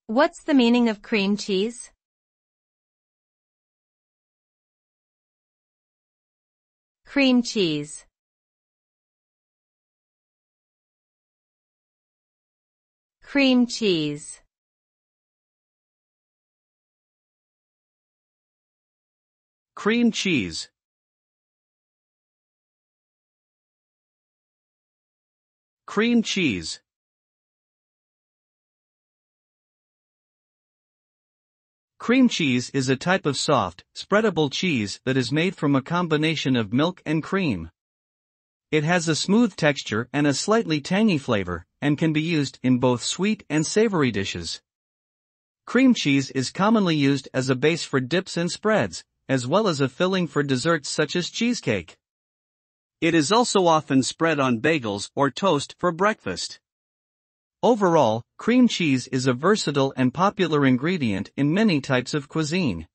What's the meaning of cream cheese? Cream cheese. Cream cheese. Cream cheese. Cream cheese. Cream cheese is a type of soft, spreadable cheese that is made from a combination of milk and cream. It has a smooth texture and a slightly tangy flavor, and can be used in both sweet and savory dishes. Cream cheese is commonly used as a base for dips and spreads, as well as a filling for desserts such as cheesecake. It is also often spread on bagels or toast for breakfast. Overall, cream cheese is a versatile and popular ingredient in many types of cuisine.